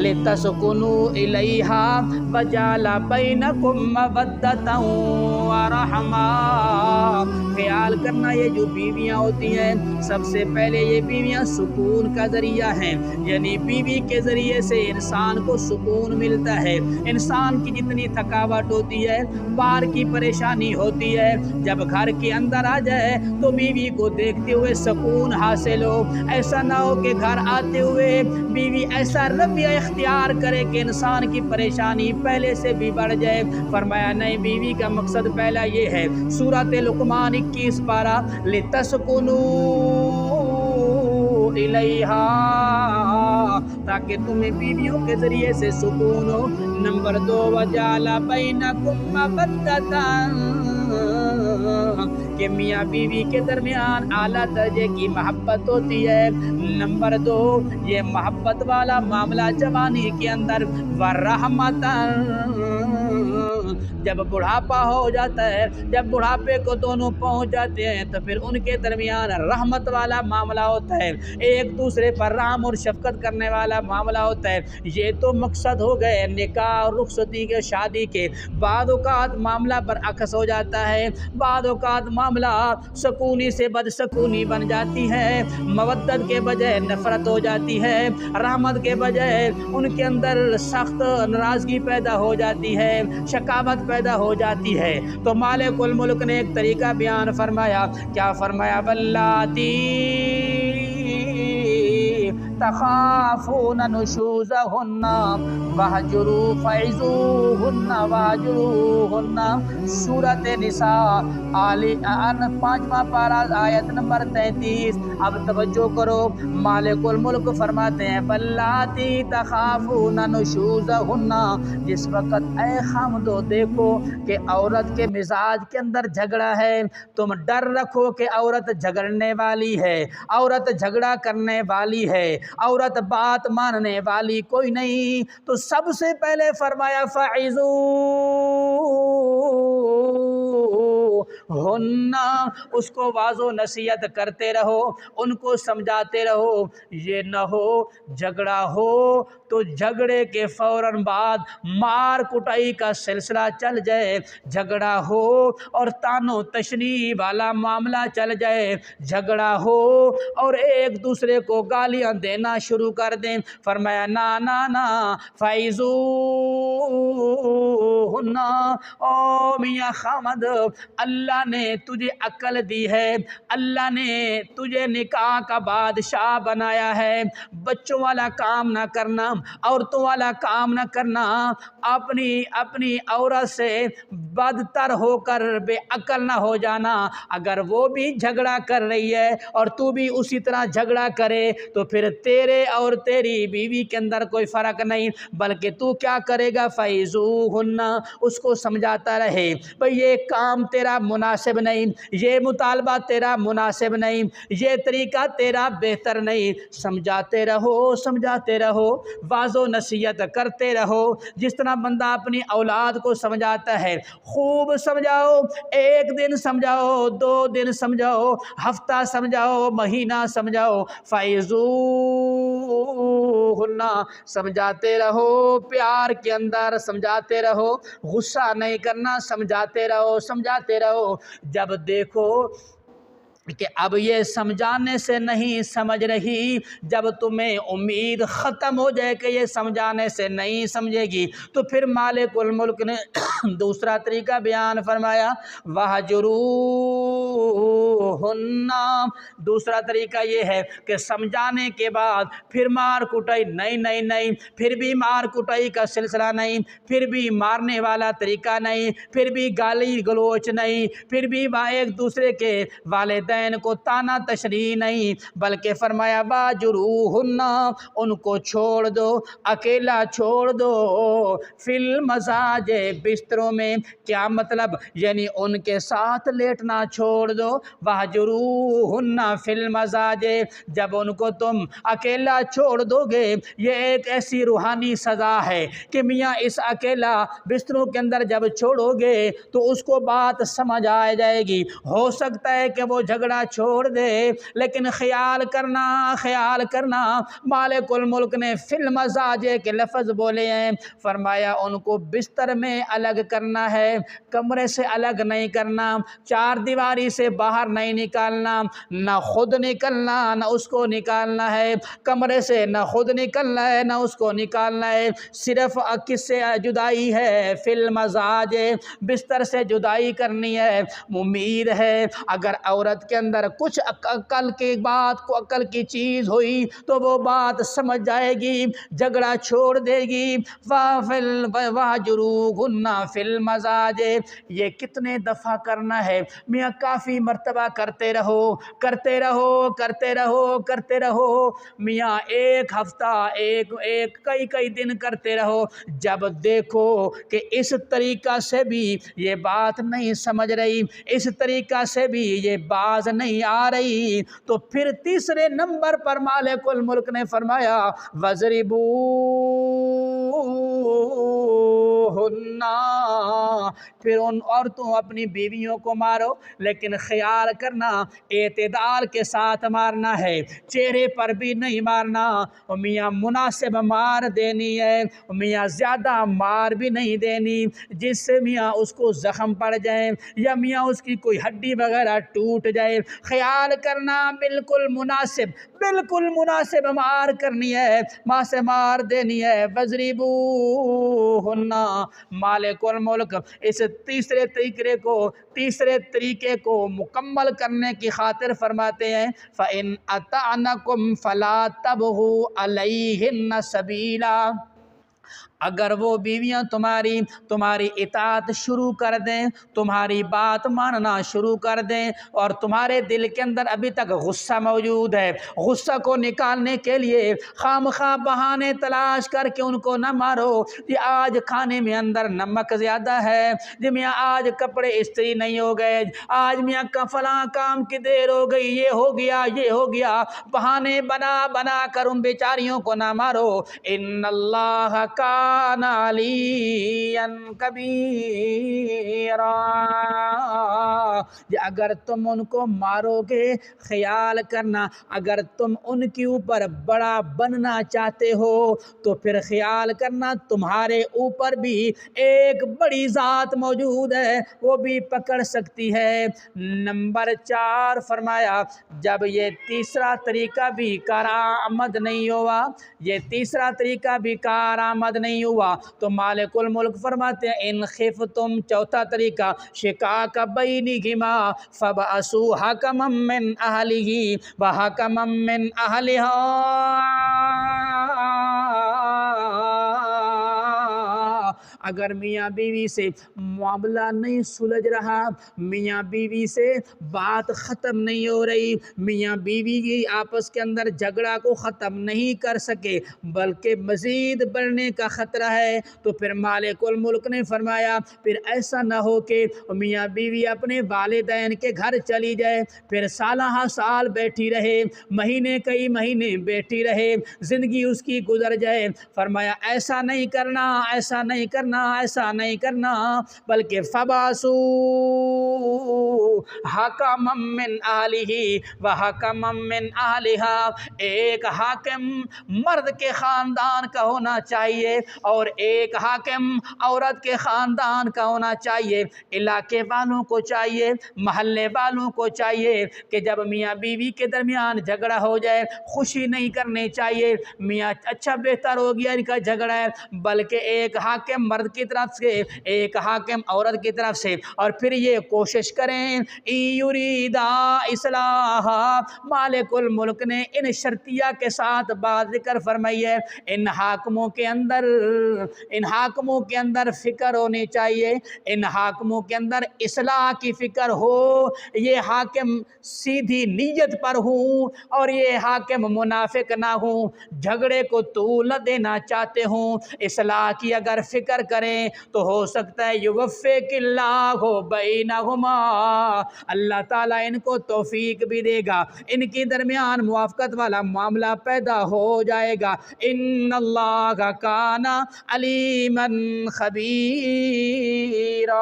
لتسکنوا الیہا وجعل بینکم مودۃ ورحمہ۔ خیال کرنا یہ جو بیویاں ہوتی ہیں سب سے پہلے یہ بیویاں سکون کا ذریعہ ہیں، یعنی بیوی کے ذریعے سے انسان کو سکون ملتا ہے۔ انسان کی جتنی تھکاوٹ ہوتی ہے، باہر کی پریشانی ہوتی ہے، جب گھر کے اندر آ جائے تو بیوی کو دیکھتے ہوئے سکون حاصل ہو۔ ایسا نہ ہو کہ گھر آتے ہوئے بیوی ایسا رویہ اختیار کرے کہ انسان کی پریشانی پہلے سے بھی بڑھ جائے۔ فرمایا نہیں، بیوی کا مقصد پہلا یہ ہے۔ سورۃ لقمان 21 پارہ، لتسکنوا الیہا، تاکہ تمہیں بیویوں کے ذریعے سے سکون ہو۔ نمبر 2، وجعل بینکم مودۃ، کہ میاں بیوی کے درمیان اعلیٰ درجے کی محبت ہوتی ہے۔ نمبر 2، یہ محبت والا معاملہ جوانی کے اندر ورحمۃ، جب بڑھاپا ہو جاتا ہے، جب بڑھاپے کو دونوں پہنچ جاتے ہیں تو پھر ان کے درمیان رحمت والا معاملہ ہوتا ہے، ایک دوسرے پر رحم اور شفقت کرنے والا معاملہ ہوتا ہے۔ یہ تو مقصد ہو گئے نکاح اور رخصتی کے، شادی کے۔ بعض اوقات معاملہ برعکس ہو جاتا ہے، بعض اوقات معاملہ سکونی سے بدسکونی بن جاتی ہے، مودت کے بجائے نفرت ہو جاتی ہے، رحمت کے بجائے ان کے اندر سخت ناراضگی پیدا ہو جاتی ہے، شقاوت پیدا ہو جاتی ہے۔ تو مالک الملک نے ایک طریقہ بیان فرمایا، کیا فرمایا؟ واللاتی تخافون نشوزہن فعظوہن واہجروہن۔ سورۃ نساء آل 5واں پارہ آیت نمبر 33۔ اب توجہ کرو، مالک الملک فرماتے ہیں واللاتی تخافون نشوزہن، جس وقت اے خامدو دیکھو کہ عورت کے مزاج کے اندر جھگڑا ہے، تم ڈر رکھو کہ عورت جھگڑنے والی ہے، عورت جھگڑا کرنے والی ہے، عورت بات ماننے والی کوئی نہیں، تو سب سے پہلے فرمایا فعظوہن، اس کو واعظ و نصیحت کرتے رہو، ان کو سمجھاتے رہو۔ یہ نہ ہو جھگڑا ہو تو جھگڑے کے فوراً بعد مار کٹائی کا سلسلہ چل جائے، جھگڑا ہو اور تانو تشنیع والا معاملہ چل جائے، جھگڑا ہو اور ایک دوسرے کو گالیاں دینا شروع کر دیں۔ فرمایا نا نا نا، فعظوہن، او میاں خامد، اللہ نے تجھے عقل دی ہے، اللہ نے تجھے نکاح کا بادشاہ بنایا ہے، بچوں والا کام نہ کرنا، عورتوں والا کام نہ کرنا، اپنی عورت سے بدتر ہو کر بے عقل نہ ہو جانا۔ اگر وہ بھی جھگڑا کر رہی ہے اور تو بھی اسی طرح جھگڑا کرے تو پھر تیرے اور تیری بیوی کے اندر کوئی فرق نہیں، بلکہ تو کیا کرے گا؟ فعظوہن، اس کو سمجھاتا رہے، بھئی یہ کام تیرا مناسب نہیں، یہ مطالبہ تیرا مناسب نہیں، یہ طریقہ تیرا بہتر نہیں، سمجھاتے رہو، سمجھاتے رہو، واعظ و نصیحت کرتے رہو۔ جس طرح بندہ اپنی اولاد کو سمجھاتا ہے، خوب سمجھاؤ، ایک دن سمجھاؤ، 2 دن سمجھاؤ، ہفتہ سمجھاؤ، مہینہ سمجھاؤ، فعظوہن، سمجھاتے رہو، پیار کے اندر سمجھاتے رہو، غصہ نہیں کرنا، سمجھاتے رہو، سمجھاتے رہو۔ جب دیکھو کہ اب یہ سمجھانے سے نہیں سمجھ رہی، جب تمہیں امید ختم ہو جائے کہ یہ سمجھانے سے نہیں سمجھے گی، تو پھر مالک الملک نے دوسرا طریقہ بیان فرمایا، وَاہْجُرُوهُنَّ، دوسرا طریقہ یہ ہے کہ سمجھانے کے بعد پھر مار کٹائی نہیں، پھر بھی مار کٹائی کا سلسلہ نہیں، پھر بھی مارنے والا طریقہ نہیں، پھر بھی گالی گلوچ نہیں، پھر بھی ایک دوسرے کے والدین کو تانا تشریح نہیں، بلکہ فرمایا واجروہن، ان کو چھوڑ دو، اکیلا چھوڑ دو، فی المضاج، بستروں میں۔ کیا مطلب؟ یعنی ان کے ساتھ لیٹنا چھوڑ دو، واجروہن فی المضاج، جب ان کو تم اکیلا چھوڑ دو گے، یہ ایک ایسی روحانی سزا ہے کہ میاں اس اکیلا بستروں کے اندر جب چھوڑو گے تو اس کو بات سمجھ آ جائے گی، ہو سکتا ہے کہ وہ جھگڑا جھگڑا چھوڑ دے، لیکن خیال کرنا مالک الملک نے فی المزاجے کے لفظ بولے ہیں، فرمایا ان کو بستر میں الگ کرنا ہے، کمرے سے الگ نہیں کرنا، چار دیواری سے باہر نہیں نکالنا، نہ خود نکلنا نہ اس کو نکالنا ہے، کمرے سے نہ خود نکلنا ہے نہ اس کو نکالنا ہے، صرف کس سے جدائی ہے؟ فی المزاج، بستر سے جدائی کرنی ہے۔ امید ہے اگر عورت کے اندر کچھ عقل کی بات کو عقل کی چیز ہوئی تو وہ بات سمجھ جائے گی، جھگڑا چھوڑ دے گی۔ وَاهْجُرُوهُنَّ فِي الْمَضَاجِعِ، یہ کتنے دفعہ کرنا ہے؟ میاں کافی مرتبہ کرتے رہو میاں، ایک ہفتہ کئی دن کرتے رہو۔ جب دیکھو کہ اس طریقہ سے بھی یہ بات نہیں سمجھ رہی، اس طریقہ سے بھی یہ باز نہیں آ رہی، تو پھر تیسرے نمبر پر مالک الملک نے فرمایا وَضْرِبُوهُنَّ، پھر ان عورتوں اپنی بیویوں کو مارو، لیکن خیال کرنا اعتدال کے ساتھ مارنا ہے، چہرے پر بھی نہیں مارنا، میاں مناسب مار دینی ہے، میاں زیادہ مار بھی نہیں دینی جس سے میاں اس کو زخم پڑ جائے یا میاں اس کی کوئی ہڈی وغیرہ ٹوٹ جائے۔ خیال کرنا بالکل مناسب مار کرنی ہے، ماں سے مار دینی ہے۔ وَضْرِبُوهُنَّ، مالک الملک اس تیسرے طریقے کو مکمل کرنے کی خاطر فرماتے ہیں فَإِنْ أَطَعْنَكُمْ فَلَا تَبْغُوا عَلَيْهِنَّ سَبِيلًا، اگر وہ بیویاں تمہاری اطاعت شروع کر دیں، تمہاری بات ماننا شروع کر دیں، اور تمہارے دل کے اندر ابھی تک غصہ موجود ہے، غصہ کو نکالنے کے لیے خامخواہ بہانے تلاش کر کے ان کو نہ مارو، یہ آج کھانے میں اندر نمک زیادہ ہے، جی میاں آج کپڑے استری نہیں ہو گئے، آج میاں کا فلاں کام کی دیر ہو گئی، یہ ہو گیا، بہانے بنا کر ان بیچاریوں کو نہ مارو۔ ان اللہ کان علیٰ کبیرا، اگر تم ان کو مارو گے، خیال کرنا اگر تم ان کے اوپر بڑا بننا چاہتے ہو تو پھر خیال کرنا تمہارے اوپر بھی ایک بڑی ذات موجود ہے، وہ بھی پکڑ سکتی ہے۔ نمبر 4 فرمایا جب یہ تیسرا طریقہ بھی کارآمد نہیں ہوا تو مالک الملک فرماتے ہیں ان خفتم، چوتھا طریقہ شقاق بینہما فابعثوا حکما من اہلہ وحکما من اہلہا، اگر میاں بیوی سے معاملہ نہیں سلجھ رہا، میاں بیوی سے بات ختم نہیں ہو رہی، میاں بیوی کی آپس کے اندر جھگڑا کو ختم نہیں کر سکے بلکہ مزید بڑھنے کا خطرہ ہے، تو پھر مالک الملک نے فرمایا پھر ایسا نہ ہو کہ میاں بیوی اپنے والدین کے گھر چلی جائے، پھر سالہ سال بیٹھی رہے، مہینے کئی مہینے بیٹھی رہے، زندگی اس کی گزر جائے۔ فرمایا ایسا نہیں کرنا بلکہ فَبَعَثُوا حَكَمًا مِّنْ أَهْلِهِ وَحَكَمًا مِّنْ أَهْلِهَا، ایک حاکم مرد کے خاندان کا ہونا چاہیے اور ایک حاکم عورت کے خاندان کا ہونا چاہیے، علاقے والوں کو چاہیے، محلے والوں کو چاہیے کہ جب میاں بیوی کے درمیان جھگڑا ہو جائے خوشی نہیں کرنی چاہیے میاں اچھا بہتر ہو گیا ان کا جھگڑا ہے، بلکہ ایک حاکم مرد کی طرف سے ایک حاکم عورت کی طرف سے، اور پھر یہ کوشش کریں یریدا اصلاح، مالک الملک نے ان شرطیہ کے ساتھ بات ذکر فرمائی ہے، ان حاکموں کے اندر فکر ہونی چاہیے، ان حاکموں کے اندر اصلاح کی فکر ہو، یہ حاکم سیدھی نیت پر ہوں اور یہ حاکم منافق نہ ہوں، جھگڑے کو طول نہ دینا چاہتے ہوں، اصلاح کی اگر فکر کریں تو ہو سکتا ہے یوفق اللہ بینہما، اللہ تعالیٰ ان کو توفیق بھی دے گا، ان کے درمیان موافقت والا معاملہ پیدا ہو جائے گا۔ ان اللہ کان علیما خبیرا۔